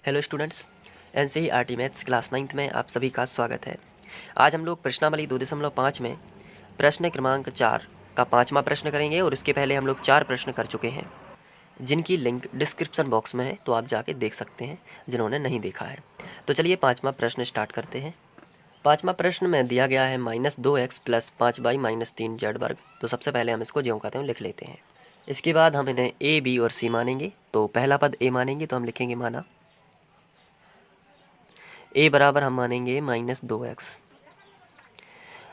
Hello students, NCERT maths class 9th में आप सभी का स्वागत है। आज हम लोग प्रश्नावली 2.5 में प्रश्न क्रमांक 4 का 5वां प्रश्न करेंगे और इसके पहले हम लोग 4 प्रश्न कर चुके हैं, जिनकी लिंक डिस्क्रिप्शन बॉक्स में है, तो आप जाके देख सकते हैं जिन्होंने नहीं देखा है। तो चलिए 5वां प्रश्न स्टार्ट करते हैं। 5वां प्रश्न में दिया गया है -2x + 5y - 3z वर्ग। तो सबसे पहले हम इसको ज्यों का त्यों लिख लेते हैं। इसके बाद हम इन्हें a, b और c मानेंगे। तो पहला पद a मानेंगे तो हम लिखेंगे माना a बराबर हम मानेंगे -2x,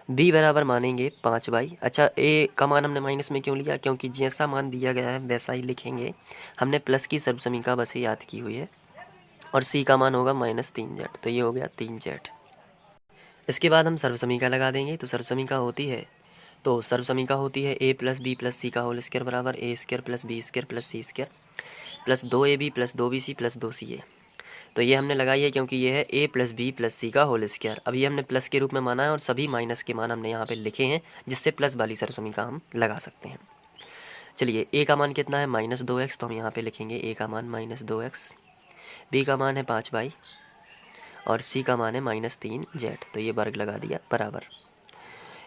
b बराबर मानेंगे 5y। अच्छा, a का मान हमने माइनस में क्यों लिया? क्योंकि जैसा मान दिया गया है वैसा ही लिखेंगे। हमने प्लस की सर्वसमीका बस ही याद की हुई है। और c का मान होगा -3z, तो ये हो गया 3z। इसके बाद हम सर्वसमीका लगा देंगे। तो सर्वसमीका होती है a + b + c का होल स्क्वायर बराबर a² + b² + c² plus 2ab + 2bc + 2ca। तो ये हमने लगाई है क्योंकि ये है a + b + c का होल स्क्वायर। अब ये हमने प्लस के रूप में माना है और सभी माइनस के मान हमने यहाँ पे लिखे हैं, जिससे प्लस वाली सर्वसमीका हम लगा सकते हैं। चलिए, a का मान कितना है? -2x, तो हम यहाँ पे लिखेंगे a का मान -2x, b का मान है 5y और c का मान है -3z। तो ये वर्ग लगा दिया बराबर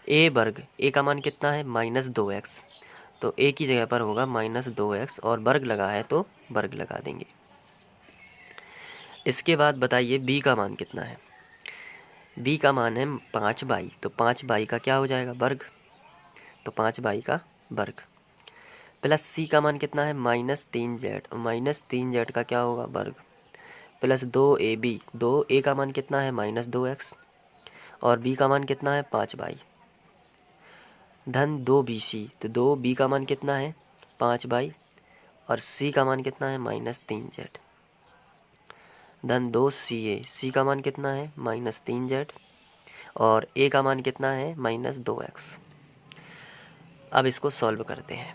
a का मान कितना है? -2x, तो a की जगह पर होगा -2x और वर्ग लगा है तो वर्ग लगा देंगे। इसके बाद बताइए b का मान कितना है? b का मान है 5y, तो 5y का क्या हो जाएगा? वर्ग, तो 5y का वर्ग। प्लस c का मान कितना है? -3z, -3z का क्या होगा? वर्ग। प्लस 2ab, 2a का मान कितना है? -2x और b का मान कितना है? 5y, धन 2bc, तो 2b का मान कितना है? 5y और c का मान कितना है? -3z, धन 2ca, c का मान कितना है? -3z और a का मान कितना है? -2x। अब इसको सॉल्व करते हैं।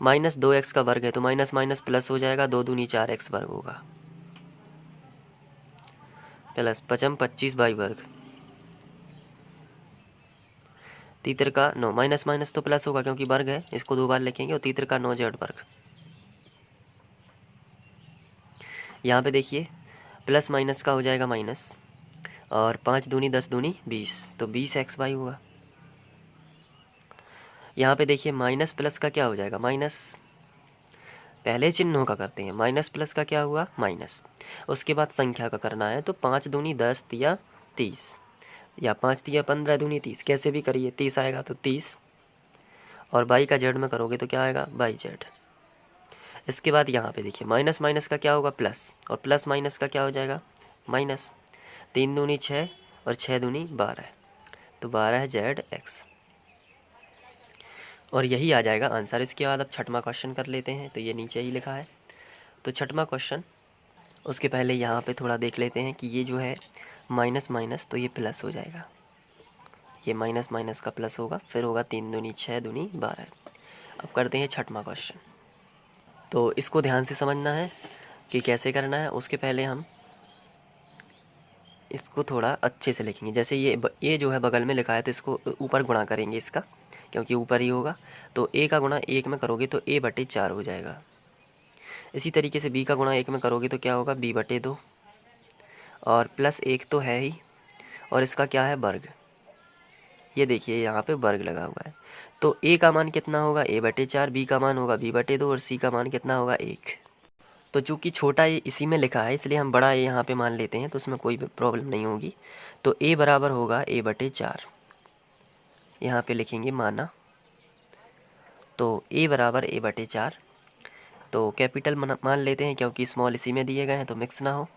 -2x का वर्ग है तो माइनस माइनस प्लस हो जाएगा, 2 दूनी 4x वर्ग होगा, प्लस 5 25y वर्ग, तीतर का 9, माइनस माइनस तो प्लस होगा क्योंकि वर्ग है, इसको 2 बार लिखेंगे, और तीतर का 9z वर्ग। यहाँ पे देखिए प्लस माइनस का हो जाएगा माइनस, और 5 दूनी 10 दूनी 20, तो 20xy हुआ। यहाँ पे देखिए माइनस प्लस का क्या हो जाएगा? माइनस, पहले चिन्हों का करते हैं। माइनस प्लस का क्या हुआ? माइनस। उसके बाद संख्या का करना है, तो 5 दूनी 10 तिया 30, या 5 तिया 15 दूनी 30, कैसे भी करिए 30 आएगा तो 30, और बाई का जेड में करोगे तो क्या आएगा? By Z. इसके बाद यहाँ पे देखिए माइनस माइनस का क्या होगा? प्लस, और प्लस माइनस का क्या हो जाएगा? माइनस। 3 दूनी 6 और 6 दूनी 12, तो 12 जेड एक्स, और यही आ जाएगा आंसर। इसके बाद अब छठवां क्वेश्चन कर लेते हैं। तो ये नीचे ही लिखा है। तो छठवां क्वेश्चन, उसके पहले यहाँ पे थोड़ा देख लेते हैं कि ये जो है माइनस माइनस, तो ये प्लस हो जाएगा, ये माइनस माइनस का प्लस होगा, फिर होगा 3 दूनी 6 दूनी 12। अब करते हैं छठवां क्वेश्चन। तो इसको ध्यान से समझना है कि कैसे करना है। उसके पहले हम इसको थोड़ा अच्छे से लिखेंगे। जैसे ये जो है बगल में लिखा है, तो इसको ऊपर गुणा करेंगे इसका, क्योंकि ऊपर ही होगा। तो a का गुणा 1 में करोगे तो a/4 हो जाएगा। इसी तरीके से b का गुणा 1 में करोगे तो क्या होगा? b/2, और प्लस 1 तो है ही, और इसका क्या है? वर्ग। ये देखिए यहाँ पे वर्ग लगा हुआ है। तो a का मान कितना होगा? a/4, b का मान होगा b/2 और c का मान कितना होगा? 1। तो चूँकि छोटा ये इसी में लिखा है, इसलिए हम बड़ा ए यहाँ पे मान लेते हैं, तो उसमें कोई प्रॉब्लम नहीं होगी। तो a बराबर होगा a/4, यहाँ पे लिखेंगे माना। तो a बराबर a/4, तो कैपिटल मान लेते हैं क्योंकि स्मॉल इसी में दिए गए हैं, तो मिक्स ना हो।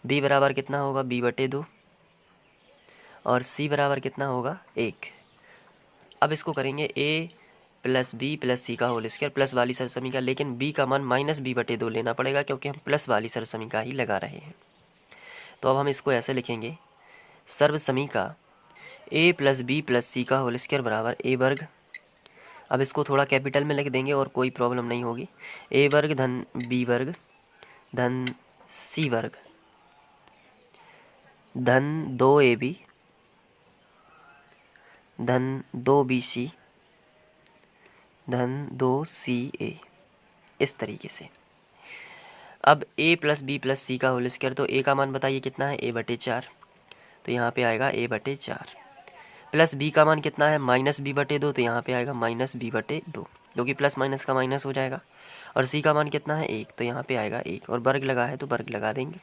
b बराबर कितना होगा? b/2, और c बराबर कितना होगा? 1। अब इसको करेंगे a + b + c का होल स्क्वायर, प्लस वाली सरसमीका, लेकिन b का मान -b/2 लेना पड़ेगा क्योंकि हम प्लस वाली सरसमीका ही लगा रहे हैं। तो अब हम इसको ऐसे लिखेंगे, सर्वसमीका a + b + c का होल स्क्वायर बराबर a वर्ग। अब इसको थोड़ा कैपिटल में लिख देंगे और कोई प्रॉब्लम नहीं होगी। a वर्ग धन b वर्ग धन c वर्ग धन 2ab धन 2bc धन 2ca, इस तरीके से। अब a प्लस बी प्लस सी का होल स्क्वायर, तो a का मान बताइए कितना है, a/4, तो यहाँ पे आएगा a/4, प्लस b का मान कितना है -b/2, तो यहाँ पे आएगा -b/2, क्योंकि प्लस माइनस का माइनस हो जाएगा। और c का मान कितना है 1, तो यहाँ पे आएगा 1, और वर्ग लगा है तो वर्ग लगा देंगे।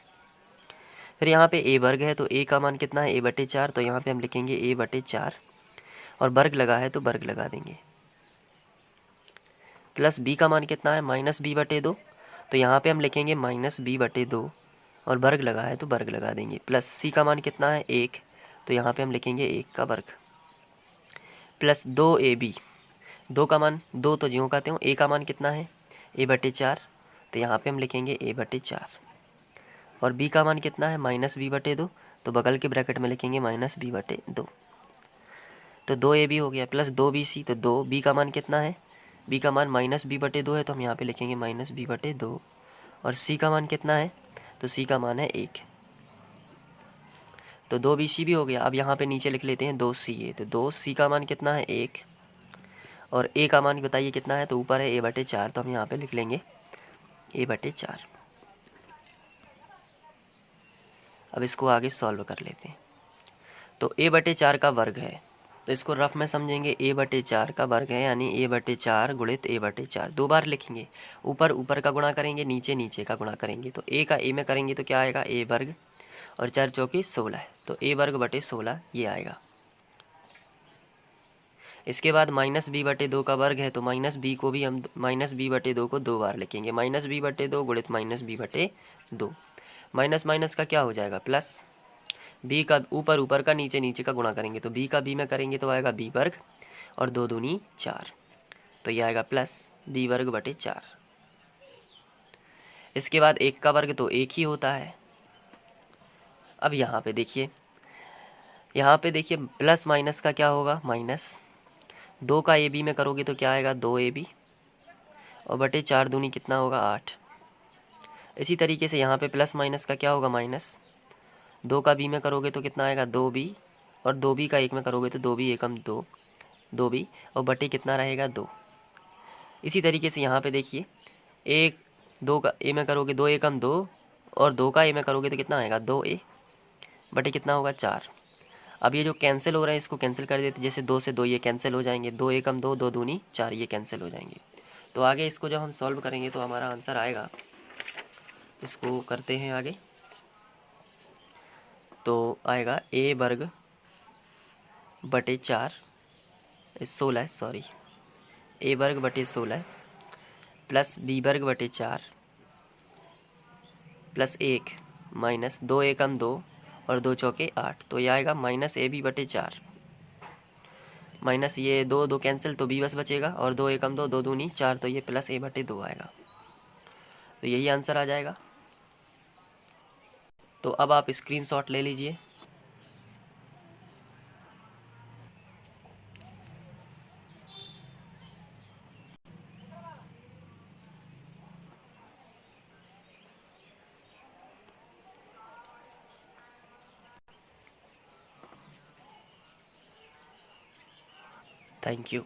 फिर यहाँ पे a वर्ग है तो a का मान कितना है a/4, तो यहाँ पे हम लिखेंगे a/4, और वर्ग लगा है तो वर्ग लगा देंगे। प्लस b का मान कितना है -b/2, तो यहाँ पे हम लिखेंगे -b/2, और वर्ग लगा है तो वर्ग लगा देंगे। प्लस c का मान कितना है 1, तो यहाँ पे हम लिखेंगे 1 का वर्ग, प्लस 2ab, 2 का मान 2 तो ज्यों का त्यों, a का मान कितना है a/4, तो यहाँ पे हम लिखेंगे a/4, और b का मान कितना है -b/2, तो बगल के ब्रैकेट में लिखेंगे -b/2, तो 2ab हो गया, प्लस 2bc, तो 2b का मान कितना है, b का मान -b/2 है, तो हम यहाँ पे लिखेंगे -b/2, और c का मान कितना है, तो c का मान है 1, तो 2bc भी हो गया। अब यहाँ पे नीचे लिख लेते हैं 2ca, तो 2c का मान कितना है 1, और a का मान बताइए कितना है, तो ऊपर है a/4, तो हम यहाँ पे लिख लेंगे a/4। अब इसको आगे सॉल्व कर लेते हैं। तो a/4 का वर्ग है, तो इसको रफ में समझेंगे, a/4 का वर्ग है, यानी a/4 गुणित a/4, 2 बार लिखेंगे, ऊपर ऊपर का गुणा करेंगे, नीचे नीचे का गुणा करेंगे। तो a का a में करेंगे तो क्या आएगा, a वर्ग, और 4 चौकी 16, तो a वर्ग बटे 16 ये आएगा। इसके बाद -b/2 का वर्ग है, तो -b को भी हम -b/2 को 2 बार लिखेंगे, -b/2 गुणित -b/2, माइनस माइनस का क्या हो जाएगा प्लस, b का ऊपर ऊपर का नीचे नीचे का गुणा करेंगे, तो b का b में करेंगे तो आएगा b वर्ग, और 2 दूनी 4, तो ये आएगा प्लस b वर्ग बटे 4। इसके बाद 1 का वर्ग तो 1 ही होता है। अब यहाँ पे देखिए प्लस माइनस का क्या होगा, माइनस 2 का ab में करोगे तो क्या आएगा 2ab, और बटे 4 दूनी कितना होगा 8। इसी तरीके से यहाँ पे प्लस माइनस का क्या होगा, माइनस 2 का b में करोगे तो कितना आएगा 2b, और 2b का 1 में करोगे तो 2b एकम 2, 2b, और बटे कितना रहेगा 2। इसी तरीके से यहाँ पे देखिए 2 का a में करोगे 2 एकम 2, और 2 का a में करोगे तो कितना आएगा 2a, बटे कितना होगा 4। अब ये जो कैंसिल हो रहा है इसको कैंसिल कर देते, जैसे 2 से 2 ये कैंसिल हो जाएंगे, 2 एकम 2, 2 दूनी 4, ये कैंसिल हो जाएंगे। तो आगे इसको जब हम सॉल्व करेंगे तो हमारा आंसर आएगा, इसको करते हैं आगे, तो आएगा a वर्ग बटे 4 16, सॉरी a वर्ग बटे 16 प्लस b वर्ग बटे 4 प्लस 1 माइनस 2 एकम 2, और 2 चौके 8, तो ये आएगा -ab/4, माइनस ये 2 2 कैंसिल, तो b बस बचेगा, और 2 एकम 2, 2 दूनी 4, तो ये प्लस a/2 आएगा। तो यही आंसर आ जाएगा। तो अब आप स्क्रीनशॉट ले लीजिए। Thank you.